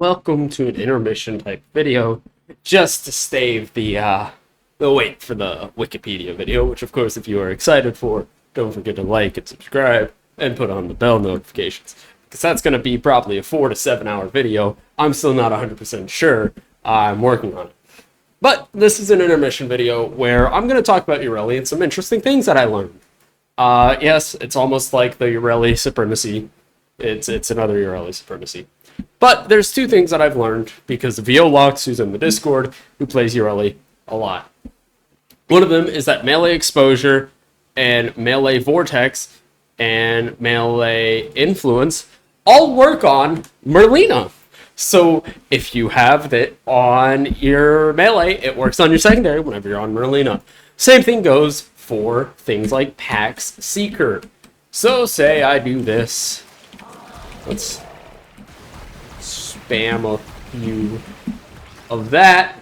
welcome to an intermission type video, just to stave the wait for the Wikipedia video, which of course if you are excited for, don't forget to like and subscribe, and put on the bell notifications, because that's going to be probably a 4 to 7 hour video. I'm still not 100% sure. I'm working on it. But this is an intermission video where I'm going to talk about Yareli and some interesting things that I learned. Yes, it's almost like the Yareli supremacy. It's another Yareli supremacy. But there's two things that I've learned because of Violox, who's in the Discord, who plays Yareli a lot. One of them is that melee exposure and melee vortex and melee influence all work on Merlina. So if you have it on your melee, it works on your secondary whenever you're on Merlina. Same thing goes for things like Pax Seeker. So say I do this. Let's spam a few of that.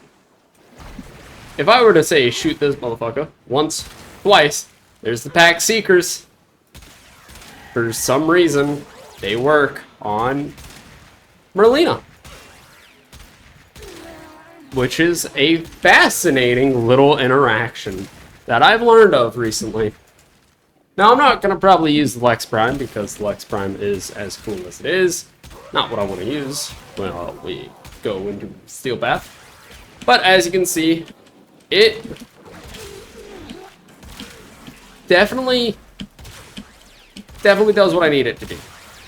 If I were to say shoot this motherfucker once, twice, there's the Pax Seekers. For some reason, they work on Merlina, which is a fascinating little interaction that I've learned of recently. Now, I'm not going to probably use the Lex Prime because the Lex Prime is as cool as it is. Not what I want to use when we go into Steel Path. But as you can see, it definitely does what I need it to do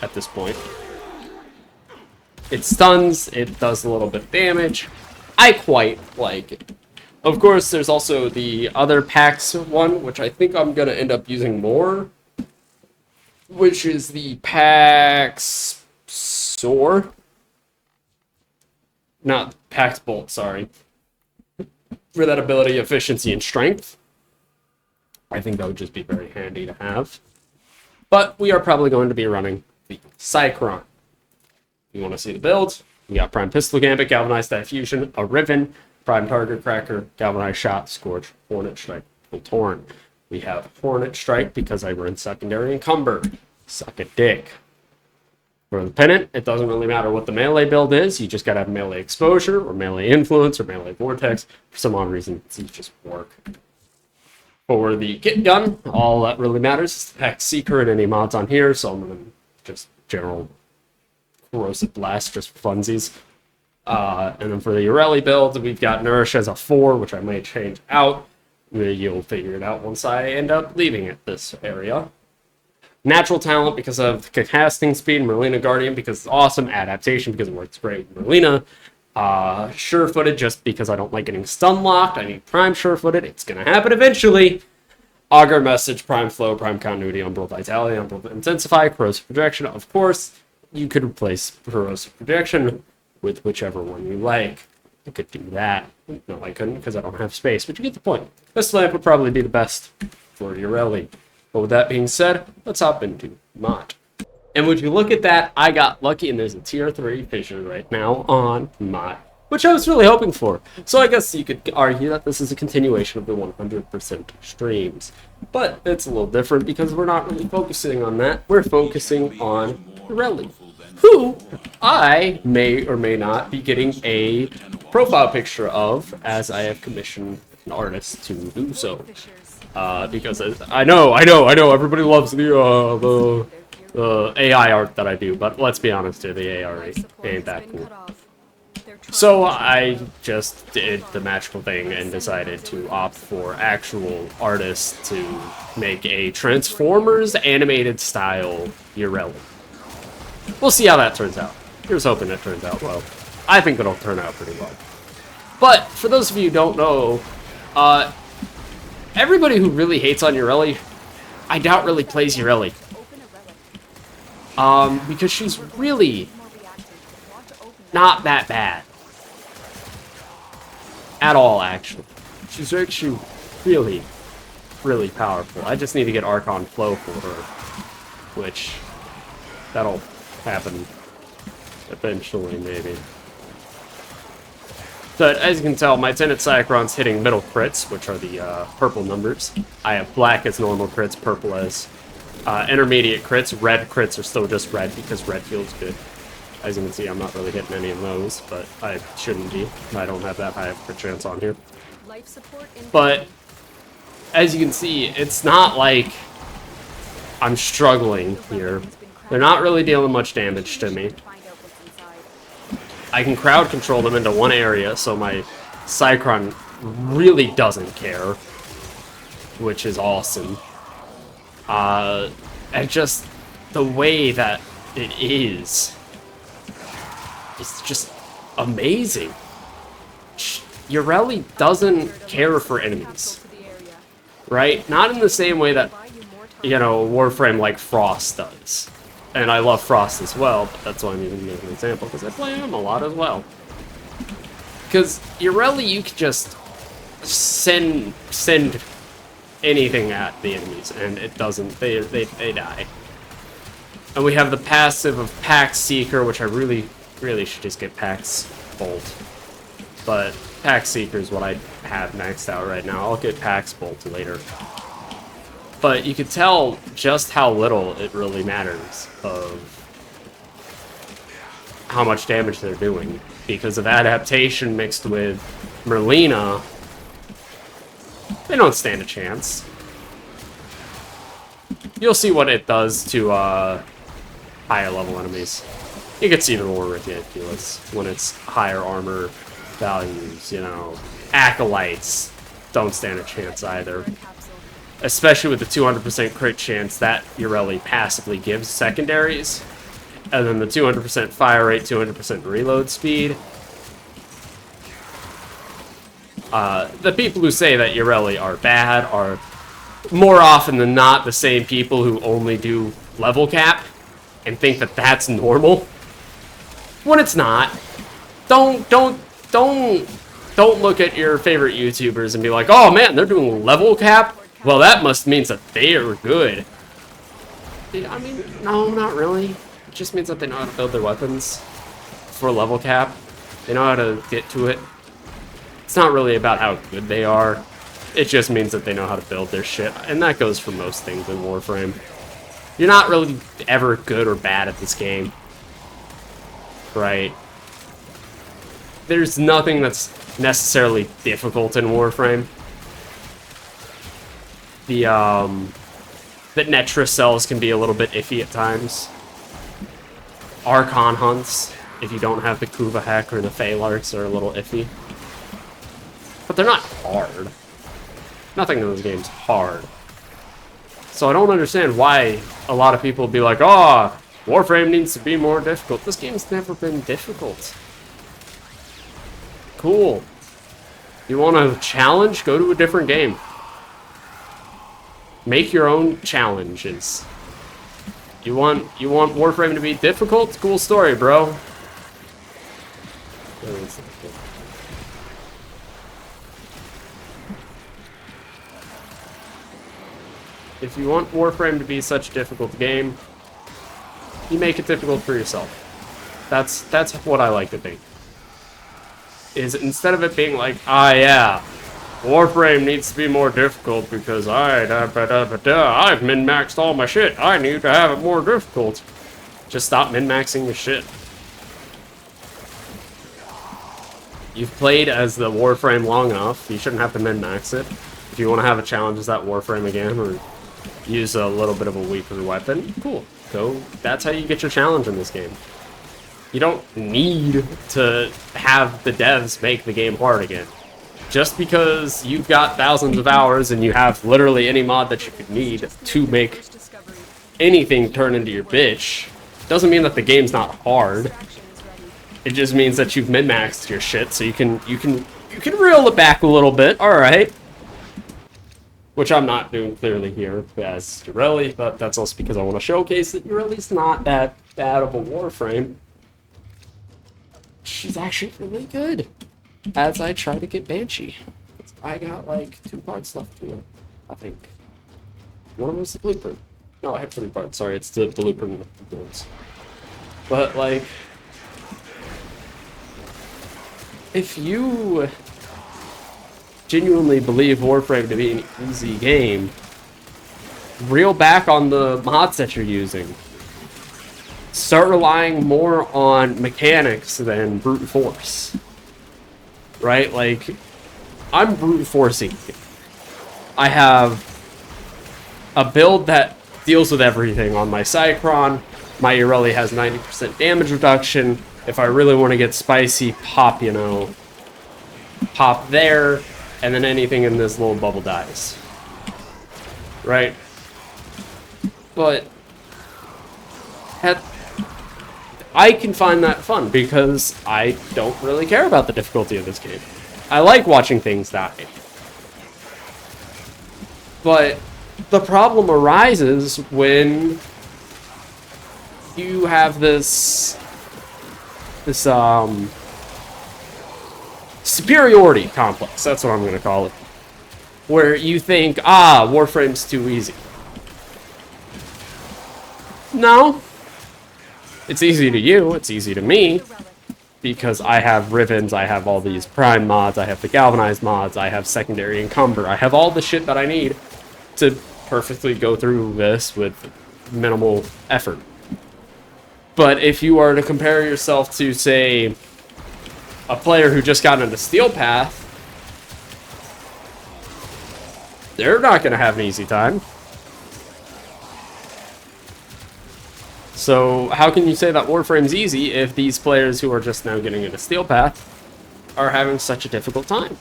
at this point. It stuns, it does a little bit of damage. I quite like it. Of course, there's also the other Pax one, which I think I'm going to end up using more, which is the Pax Soar. Not Pax Bolt, sorry. For that ability, efficiency, and strength. I think that would just be very handy to have. But we are probably going to be running the Cycron. You want to see the build? We got Prime Pistol Gambit, Galvanized Diffusion, a Riven, Prime Target Cracker, Galvanized Shot, Scorch, Hornet Strike, and Torn. We have Hornet Strike because I run secondary Encumber. Suck a dick. For the Pennant, it doesn't really matter what the melee build is. You just gotta have melee exposure, or melee influence, or melee vortex. For some odd reason, these just work. For the Kit Gun, all that really matters is the Pax Seeker and any mods on here, so I'm gonna just general Corrosive Blast just for funsies. And then for the Yareli build, we've got Nourish as a 4, which I might change out. You'll figure it out once I end up leaving it this area. Natural Talent because of casting speed. Merlina Guardian because it's awesome. Adaptation because it works great with Merlina. Sure-footed just because I don't like getting stun locked. I need Prime Sure-footed. It's going to happen eventually. Augur Message, Prime Flow, Prime Continuity, Umbral Vitality, Umbral Intensify, Corrosive Projection. Of course, you could replace Corrosive Projection with whichever one you like. I could do that. No, I couldn't because I don't have space, but you get the point. This lamp would probably be the best for Yareli. But with that being said, let's hop into Mod. And would you look at that, I got lucky and there's a tier 3 fissure right now on Mod, which I was really hoping for. So I guess you could argue that this is a continuation of the 100% streams. But it's a little different because we're not really focusing on that. We're focusing on Yareli, who I may or may not be getting a profile picture of, as I have commissioned an artist to do so. Because I know, everybody loves the AI art that I do, but let's be honest here, the AI ain't that cool. So I just did the magical thing and decided to opt for actual artists to make a Transformers animated style Yareli. We'll see how that turns out. Here's hoping it turns out well. I think it'll turn out pretty well. But for those of you who don't know, everybody who really hates on Yareli, I doubt really plays Yareli. Because she's really not that bad. At all, actually. She's actually really, really powerful. I just need to get Archon Flow for her, which that'll happen eventually, maybe. But as you can tell, my Tenant Cycron's hitting middle crits, which are the purple numbers. I have black as normal crits, purple as intermediate crits. Red crits are still just red because red feels good. As you can see, I'm not really hitting any of those, but I shouldn't be. I don't have that high of a chance on here. But as you can see, it's not like I'm struggling here. They're not really dealing much damage to me. I can crowd control them into one area, so my Cycron really doesn't care, which is awesome. And just the way that it is, it's just amazing. Yareli doesn't care for enemies, right? Not in the same way that, you know, Warframe like Frost does. And I love Frost as well, but that's why I'm even making an example, because I play him a lot as well. Because Yareli, you can just send anything at the enemies, and it doesn't, they die. And we have the passive of Pax Seeker, which I really should just get Pax Bolt. But Pax Seeker is what I have maxed out right now. I'll get Pax Bolt later. But you can tell just how little it really matters of how much damage they're doing. Because of adaptation mixed with Merlina, they don't stand a chance. You'll see what it does to higher level enemies. It gets even more ridiculous when it's higher armor values, you know. Acolytes don't stand a chance either. Especially with the 200% crit chance that Yareli passively gives secondaries. And then the 200% fire rate, 200% reload speed. The people who say that Yareli are bad are more often than not the same people who only do level cap and think that that's normal. When it's not. Don't look at your favorite YouTubers and be like, oh man, they're doing level cap? Well, that must mean that they are good. I mean, no, not really. It just means that they know how to build their weapons for level cap. They know how to get to it. It's not really about how good they are. It just means that they know how to build their shit. And that goes for most things in Warframe. You're not really ever good or bad at this game. Right? There's nothing that's necessarily difficult in Warframe. The Netra cells can be a little bit iffy at times. Archon hunts, if you don't have the Kuva Heck or the Phalarks, are a little iffy. But they're not hard. Nothing in this game's hard. So I don't understand why a lot of people be like, oh, Warframe needs to be more difficult. This game's never been difficult. Cool. You want a challenge? Go to a different game. Make your own challenges. You want Warframe to be difficult? Cool story, bro. If you want Warframe to be such a difficult game, you make it difficult for yourself. That's what I like to think. Is instead of it being like, ah yeah, Warframe needs to be more difficult because I've min-maxed all my shit. I need to have it more difficult. Just stop min-maxing your shit. You've played as the Warframe long enough. You shouldn't have to min-max it. If you want to have a challenge as that Warframe again, or use a little bit of a weaker weapon, cool. Go. That's how you get your challenge in this game. You don't need to have the devs make the game hard again. Just because you've got thousands of hours and you have literally any mod that you could need to make anything turn into your bitch, doesn't mean that the game's not hard. It just means that you've min-maxed your shit, so you can reel it back a little bit. All right. Which I'm not doing clearly here as Yareli, but that's also because I want to showcase that Yareli's not that bad of a Warframe. She's actually really good. As I try to get Banshee. I got like 2 parts left to it, I think. One of them is the blueprint. No, I have 3 parts. Sorry, it's the blueprint of the boards. But like, if you genuinely believe Warframe to be an easy game, reel back on the mods that you're using. start relying more on mechanics than brute force. Right? Like, I'm brute forcing. I have a build that deals with everything on my Cycron. My Yareli has 90% damage reduction. If I really want to get spicy, pop, you know, pop there, and then anything in this little bubble dies. Right? But I can find that fun because I don't really care about the difficulty of this game. I like watching things die. But the problem arises when you have this superiority complex. That's what I'm going to call it. Where you think, Warframe's too easy. No. It's easy to you, it's easy to me, because I have Rivens, I have all these Prime mods, I have the Galvanized mods, I have Secondary Encumber, I have all the shit that I need to perfectly go through this with minimal effort. But if you are to compare yourself to, say, a player who just got into Steel Path, they're not going to have an easy time. So how can you say that Warframe's easy if these players who are just now getting into Steel Path are having such a difficult time?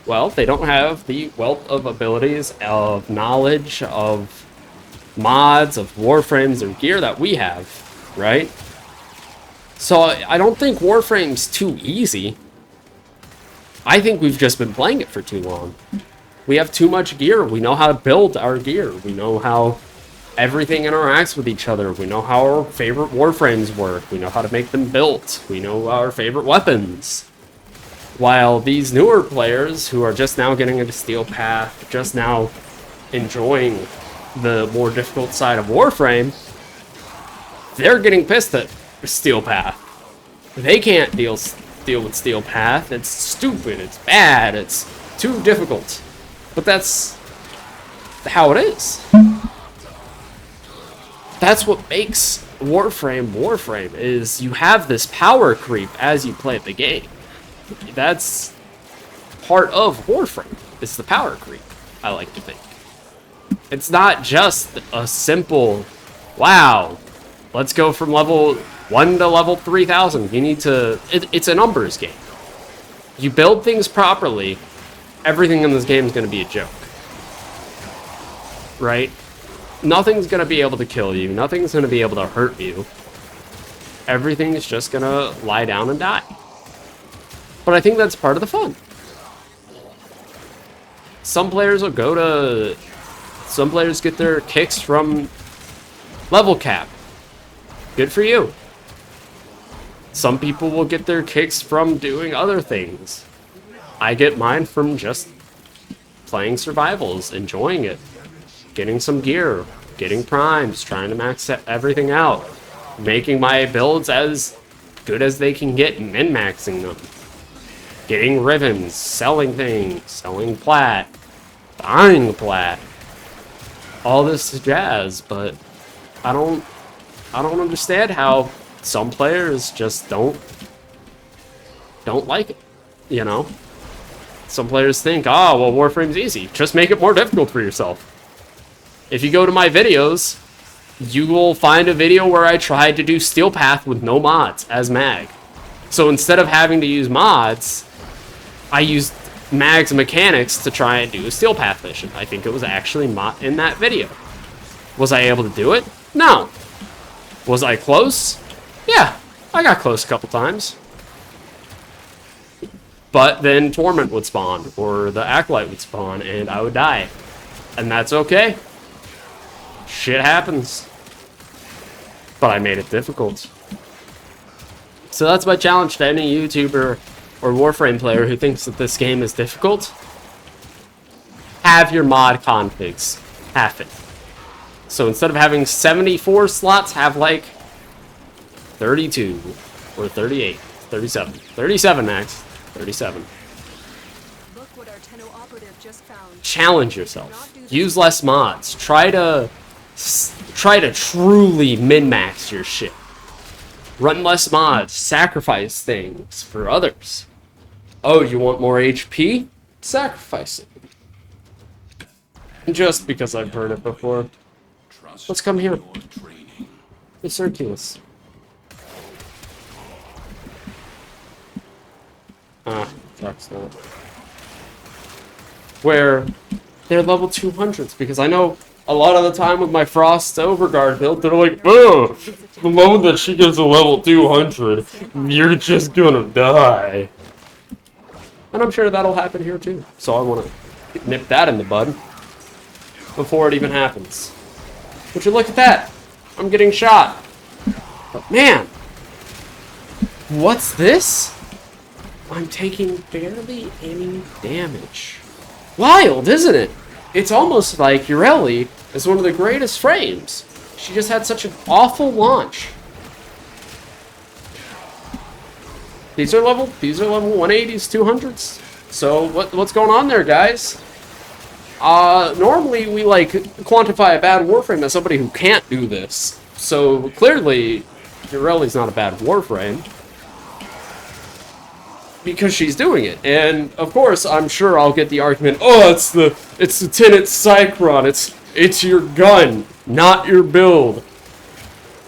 Well, they don't have the wealth of abilities, of knowledge, of mods, of Warframes, or gear that we have, right? So I don't think Warframe's too easy. I think we've just been playing it for too long. We have too much gear. We know how to build our gear. We know how everything interacts with each other. We know how our favorite Warframes work. We know how to make them built. We know our favorite weapons. While these newer players who are just now getting into Steel Path, just now enjoying the more difficult side of Warframe, they're getting pissed at Steel Path. They can't deal with Steel Path. It's stupid. It's bad. It's too difficult. But that's how it is. That's what makes Warframe, is you have this power creep as you play the game. That's part of Warframe. It's the power creep, I like to think. It's not just a simple, wow, let's go from level 1 to level 3000. You need to, it's a numbers game. You build things properly, everything in this game is going to be a joke. Right? Nothing's going to be able to kill you. Nothing's going to be able to hurt you. Everything's just going to lie down and die. But I think that's part of the fun. Some players will go to... Some players get their kicks from level cap. Good for you. Some people will get their kicks from doing other things. I get mine from just playing survivals, enjoying it. Getting some gear, getting primes, trying to max everything out, making my builds as good as they can get and min-maxing them. Getting Rivens, selling things, selling plat, buying plat. All this jazz, but I don't understand how some players just don't like it, you know? Some players think, well, Warframe's easy. Just make it more difficult for yourself. If you go to my videos, you will find a video where I tried to do Steel Path with no mods as mag. So instead of having to use mods, I used mag's mechanics to try and do a Steel Path mission. I think it was actually in that video. Was I able to do it? No. Was I close? Yeah, I got close a couple times. But then Torment would spawn, or the Acolyte would spawn, and I would die. And that's okay. Shit happens. But I made it difficult. So that's my challenge to any YouTuber or Warframe player who thinks that this game is difficult. Have your mod configs. Half it. So instead of having 74 slots, have like 32 or 38, 37. 37 max. 37. Look what our Tenno operative just found. Challenge yourself. Use less mods. Try to truly min-max your shit. Run less mods. Sacrifice things for others. Oh, you want more HP? Sacrifice it. Just because I've heard it before. Let's come here. It's circulus. Truck's not. Where they're level 200s, because I know a lot of the time with my Frost Overguard build, they're like, oh, the moment that she gets a level 200, you're just gonna die. And I'm sure that'll happen here too. So I want to nip that in the bud before it even happens. Would you look at that? I'm getting shot. But man, what's this? I'm taking barely any damage. Wild, isn't it? It's almost like Yareli is one of the greatest frames. She just had such an awful launch. These are level 180s, 200s. So what's going on there, guys? Normally we like quantify a bad Warframe as somebody who can't do this. So clearly, Yareli's not a bad Warframe. Because she's doing it. And of course, I'm sure I'll get the argument, oh, it's the Tenant Cycron, it's your gun, not your build.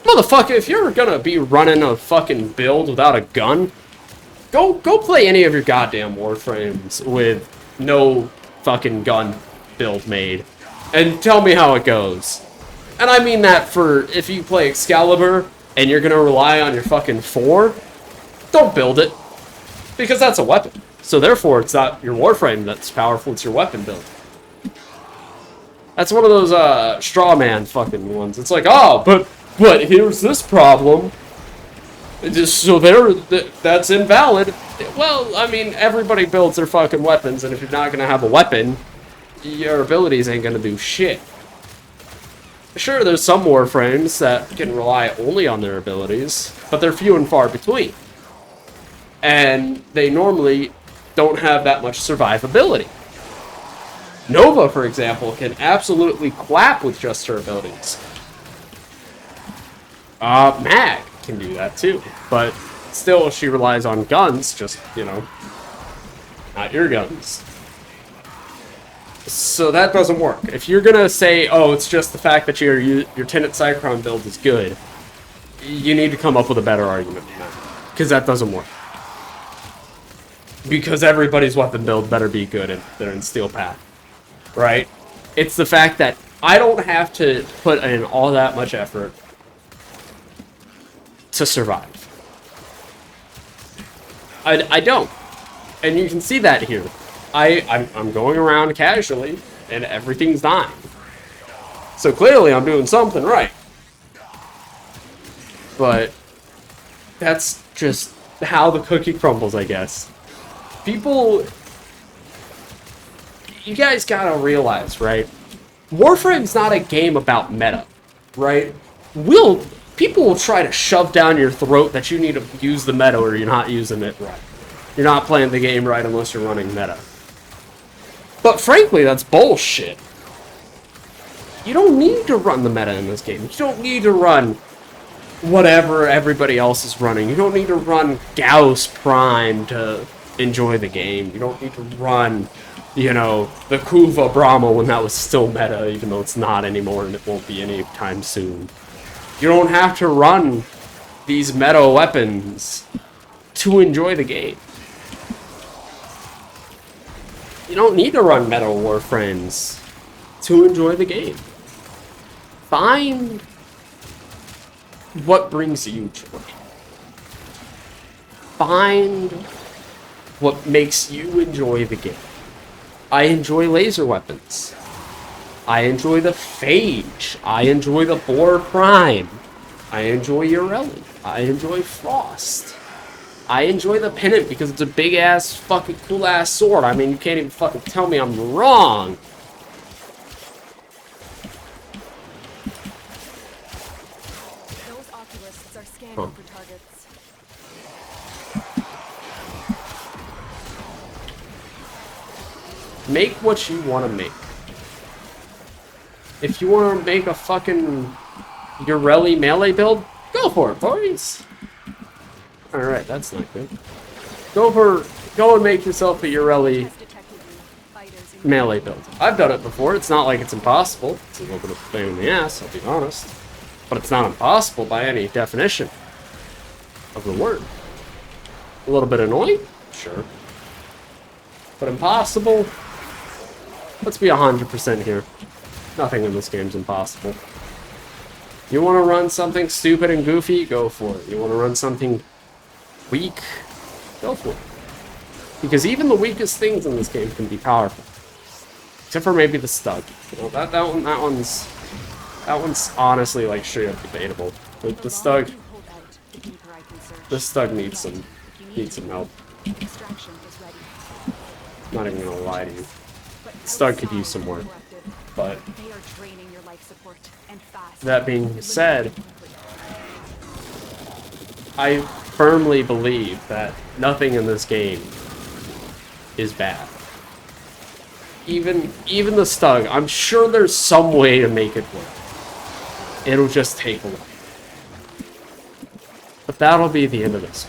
Motherfucker, if you're gonna be running a fucking build without a gun, go play any of your goddamn Warframes with no fucking gun build made. And tell me how it goes. And I mean that for if you play Excalibur and you're gonna rely on your fucking 4, don't build it. Because that's a weapon. So therefore, it's not your Warframe that's powerful, it's your weapon build. That's one of those straw man fucking ones. It's like, oh, but here's this problem. So that's invalid. Well, I mean, everybody builds their fucking weapons, and if you're not gonna have a weapon, your abilities ain't gonna do shit. Sure, there's some Warframes that can rely only on their abilities, but they're few and far between. And they normally don't have that much survivability. Nova, for example, can absolutely clap with just her abilities. Mag can do that too, but still she relies on guns, just, you know, not your guns. So that doesn't work. If you're gonna say, oh, it's just the fact that your Tenant Cycron build is good, you need to come up with a better argument than that, because that doesn't work. Because everybody's weapon build better be good if they're in Steel Path, right? It's the fact that I don't have to put in all that much effort to survive. I don't. And you can see that here. I'm going around casually, and everything's dying. So clearly I'm doing something right. But that's just how the cookie crumbles, I guess. People, you guys gotta realize, right? Warframe's not a game about meta, right? People will try to shove down your throat that you need to use the meta or you're not using it right. You're not playing the game right unless you're running meta. But frankly, that's bullshit. You don't need to run the meta in this game. You don't need to run whatever everybody else is running. You don't need to run Gauss Prime to enjoy the game. You don't need to run, you know, the Kuva Brahma when that was still meta, even though it's not anymore and it won't be anytime soon. You don't have to run these meta weapons to enjoy the game. You don't need to run meta Warframes to enjoy the game. Find what brings you joy. Find what makes you enjoy the game. I enjoy laser weapons. I enjoy the Phage. I enjoy the Boar Prime. I enjoy Yareli. I enjoy Frost. I enjoy the Pennant because it's a big ass fucking cool ass sword. I mean, you can't even fucking tell me I'm wrong. Those oculists are scanning for targets. Make what you want to make. If you want to make a fucking Yareli melee build, go for it, boys. Alright, that's not good. Go and make yourself a Yareli Has detected you. Fighters in melee build. I've done it before. It's not like it's impossible. It's a little bit of a pain in the ass, I'll be honest. But it's not impossible by any definition of the word. A little bit annoying? Sure. But impossible? Let's be 100% here. Nothing in this game's impossible. You want to run something stupid and goofy? Go for it. You want to run something weak? Go for it. Because even the weakest things in this game can be powerful. Except for maybe the Stug. You know, that one's honestly like straight up debatable. Like the Stug you hold out, the deeper I can search. the Stug needs some help. Extraction is ready. I'm not even gonna lie to you. But Stug could use outside some work. the collective, But they are draining your life support and fast. that being said, I firmly believe that nothing in this game is bad. Even the Stug, I'm sure there's some way to make it work. It'll just take a while. But that'll be the end of this.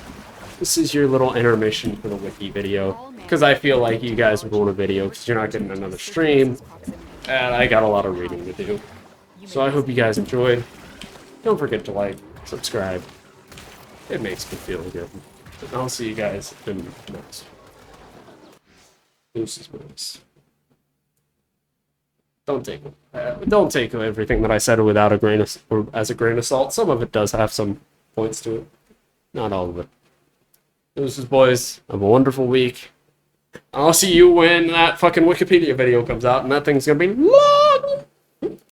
This is your little intermission for the wiki video. Because I feel like you guys would want a video because you're not getting another stream. And I got a lot of reading to do. So I hope you guys enjoyed. Don't forget to like, subscribe. It makes me feel good. And I'll see you guys in the next. Deuces, moves. Don't take everything that I said without a grain of, or as a grain of salt. Some of it does have some points to it. Not all of it. Deuces, boys. Have a wonderful week. I'll see you when that fucking Wikipedia video comes out, and that thing's gonna be long.